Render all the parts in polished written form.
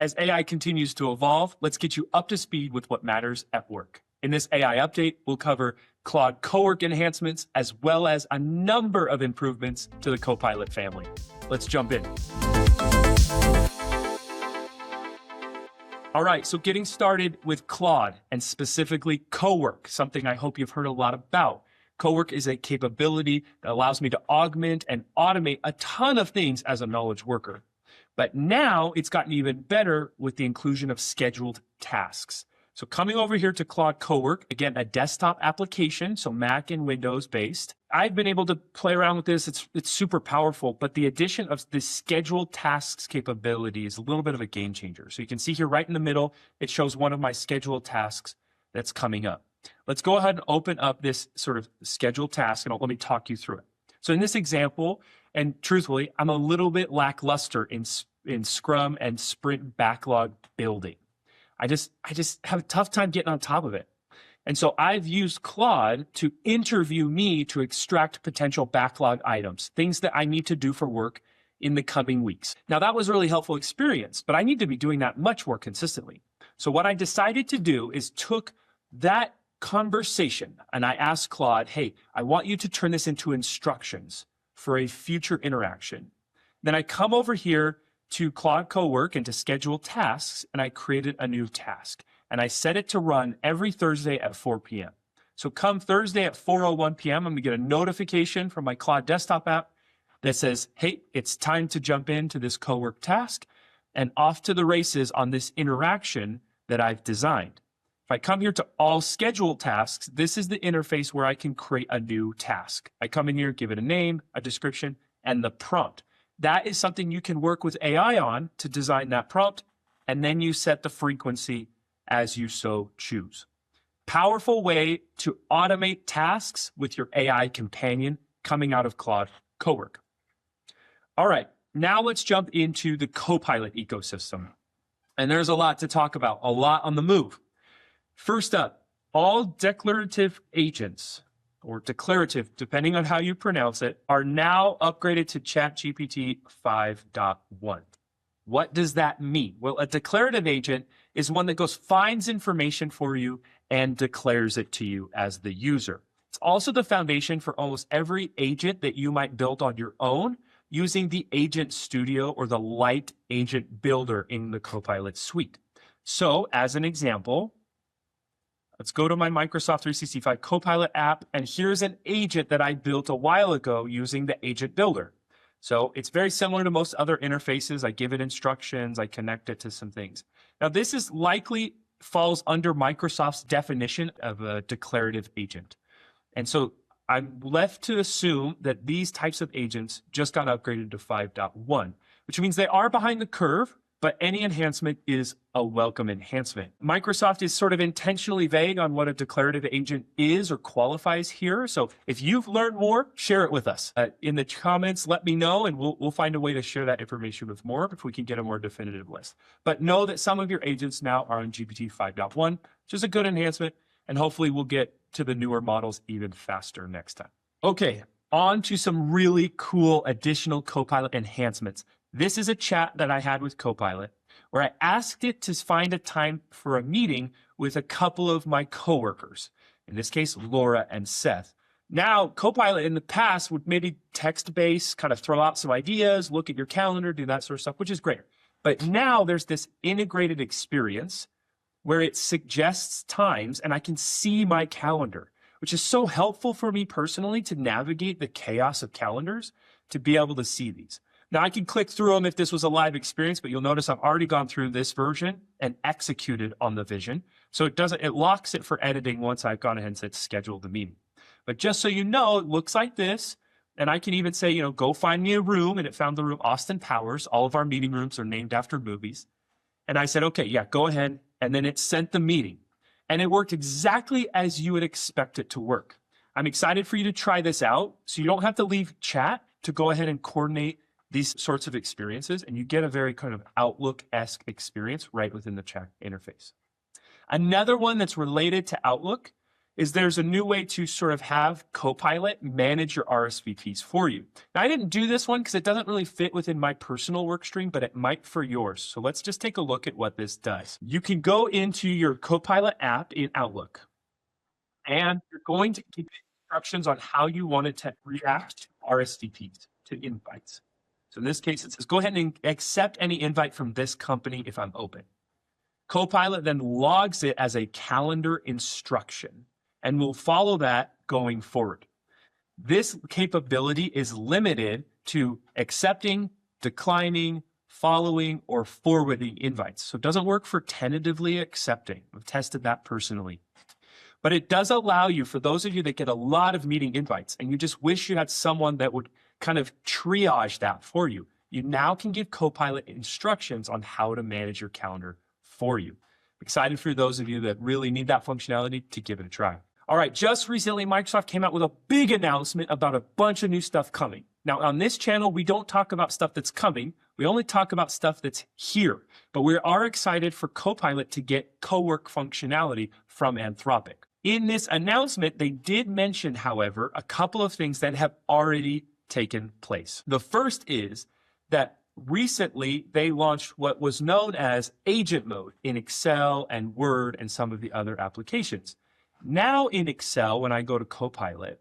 As AI continues to evolve, let's get you up to speed with what matters at work. In this AI update, we'll cover Claude Cowork enhancements as well as a number of improvements to the Copilot family. Let's jump in. All right, so getting started with Claude and specifically Cowork, something I hope you've heard a lot about. Cowork is a capability that allows me to augment and automate a ton of things as a knowledge worker. But now it's gotten even better with the inclusion of scheduled tasks. So coming over here to Claude Cowork, again, a desktop application, so Mac and Windows based. I've been able to play around with this. It's super powerful, but the addition of the scheduled tasks capability is a little bit of a game changer. So you can see here right in the middle, it shows one of my scheduled tasks that's coming up. Let's go ahead and open up this sort of scheduled task and let me talk you through it. So in this example, and truthfully, I'm a little bit lackluster in Scrum and Sprint backlog building. I just have a tough time getting on top of it. And so I've used Claude to interview me to extract potential backlog items, things that I need to do for work in the coming weeks. Now that was a really helpful experience, but I need to be doing that much more consistently. So what I decided to do is took that conversation and I asked Claude, hey, I want you to turn this into instructions for a future interaction. Then I come over here to Claude Cowork and to schedule tasks, and I created a new task. And I set it to run every Thursday at 4 p.m. So come Thursday at 4:01 p.m., I'm gonna get a notification from my Claude desktop app that says, hey, it's time to jump into this Cowork task and off to the races on this interaction that I've designed. If I come here to all scheduled tasks, this is the interface where I can create a new task. I come in here, give it a name, a description, and the prompt. That is something you can work with AI on to design that prompt, and then you set the frequency as you so choose. Powerful way to automate tasks with your AI companion coming out of Claude Cowork. All right, now let's jump into the Copilot ecosystem. And there's a lot to talk about, a lot on the move. First up, all declarative agents, or declarative, depending on how you pronounce it, are now upgraded to ChatGPT 5.1. What does that mean? Well, a declarative agent is one that goes finds information for you and declares it to you as the user. It's also the foundation for almost every agent that you might build on your own using the Agent Studio or the Light Agent Builder in the Copilot suite. So as an example, let's go to my Microsoft 365 Copilot app, and here's an agent that I built a while ago using the Agent Builder. So it's very similar to most other interfaces. I give it instructions, I connect it to some things. Now this is likely falls under Microsoft's definition of a declarative agent. And so I'm left to assume that these types of agents just got upgraded to 5.1, which means they are behind the curve, but any enhancement is a welcome enhancement. Microsoft is sort of intentionally vague on what a declarative agent is or qualifies here. So if you've learned more, share it with us. In the comments, let me know, and we'll find a way to share that information with more if we can get a more definitive list. But know that some of your agents now are on GPT 5.1, which is a good enhancement, and hopefully we'll get to the newer models even faster next time. Okay, on to some really cool additional Copilot enhancements. This is a chat that I had with Copilot where I asked it to find a time for a meeting with a couple of my coworkers, in this case, Laura and Seth. Now, Copilot in the past would maybe text-based, kind of throw out some ideas, look at your calendar, do that sort of stuff, which is great. But now there's this integrated experience where it suggests times and I can see my calendar, which is so helpful for me personally to navigate the chaos of calendars, to be able to see these. Now I can click through them if this was a live experience, but you'll notice I've already gone through this version and executed on the vision. So it locks it for editing once I've gone ahead and said schedule the meeting. But just so you know, it looks like this. And I can even say, go find me a room. And it found the room Austin Powers. All of our meeting rooms are named after movies. And I said, okay, yeah, go ahead. And then it sent the meeting. And it worked exactly as you would expect it to work. I'm excited for you to try this out. So you don't have to leave chat to go ahead and coordinate these sorts of experiences, and you get a very kind of Outlook-esque experience right within the chat interface. Another one that's related to Outlook is there's a new way to sort of have Copilot manage your RSVPs for you. Now, I didn't do this one because it doesn't really fit within my personal work stream, but it might for yours. So let's just take a look at what this does. You can go into your Copilot app in Outlook, and you're going to give it instructions on how you want it to react to RSVPs, to invites. So in this case, it says, go ahead and accept any invite from this company if I'm open. Copilot then logs it as a calendar instruction and will follow that going forward. This capability is limited to accepting, declining, following, or forwarding invites. So it doesn't work for tentatively accepting. I've tested that personally. But it does allow you, for those of you that get a lot of meeting invites and you just wish you had someone that would kind of triage that for you, you now can give Copilot instructions on how to manage your calendar for you. Excited for those of you that really need that functionality to give it a try. All right, just recently, Microsoft came out with a big announcement about a bunch of new stuff coming. Now, on this channel, we don't talk about stuff that's coming. We only talk about stuff that's here. But we are excited for Copilot to get Cowork functionality from Anthropic. In this announcement, they did mention, however, a couple of things that have already taken place. The first is that recently they launched what was known as agent mode in Excel and Word and some of the other applications. Now in Excel, when I go to Copilot,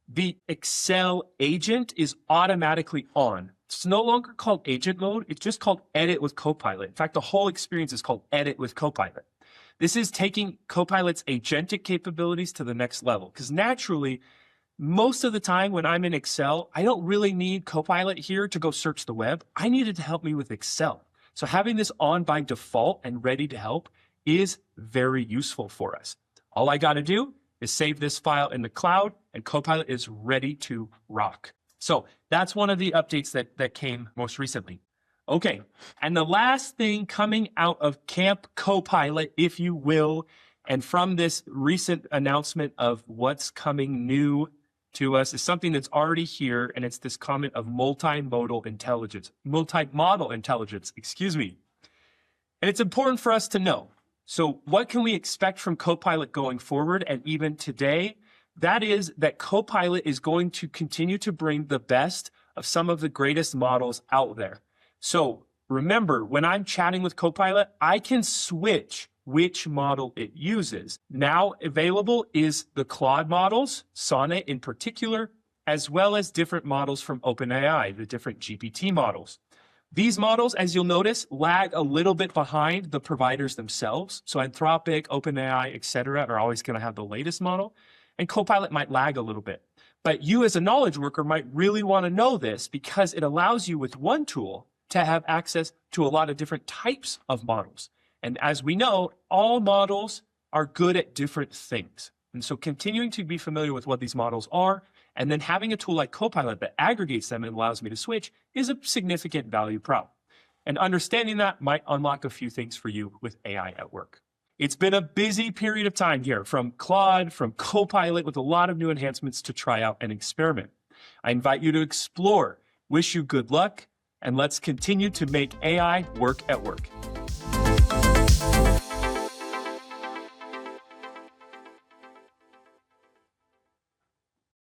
the Excel agent is automatically on. It's no longer called agent mode. It's just called edit with Copilot. In fact, the whole experience is called edit with Copilot. This is taking Copilot's agentic capabilities to the next level, because naturally, most of the time when I'm in Excel, I don't really need Copilot here to go search the web. I need it to help me with Excel. So having this on by default and ready to help is very useful for us. All I got to do is save this file in the cloud, and Copilot is ready to rock. So that's one of the updates that came most recently. Okay, and the last thing coming out of Camp Copilot, if you will, and from this recent announcement of what's coming new to us is something that's already here, and it's this comment of multimodal intelligence, multimodal intelligence, excuse me. And it's important for us to know. So what can we expect from Copilot going forward and even today? That is that Copilot is going to continue to bring the best of some of the greatest models out there. So remember, when I'm chatting with Copilot, I can switch which model it uses. Now available is the Claude models, Sonnet in particular, as well as different models from OpenAI, the different GPT models. These models, as you'll notice, lag a little bit behind the providers themselves. So Anthropic, OpenAI, etc., are always going to have the latest model, and Copilot might lag a little bit. But you as a knowledge worker might really want to know this because it allows you with one tool to have access to a lot of different types of models. And as we know, all models are good at different things. And so continuing to be familiar with what these models are, and then having a tool like Copilot that aggregates them and allows me to switch is a significant value prop. And understanding that might unlock a few things for you with AI at work. It's been a busy period of time here from Claude, from Copilot, with a lot of new enhancements to try out and experiment. I invite you to explore, wish you good luck, and let's continue to make AI work at work.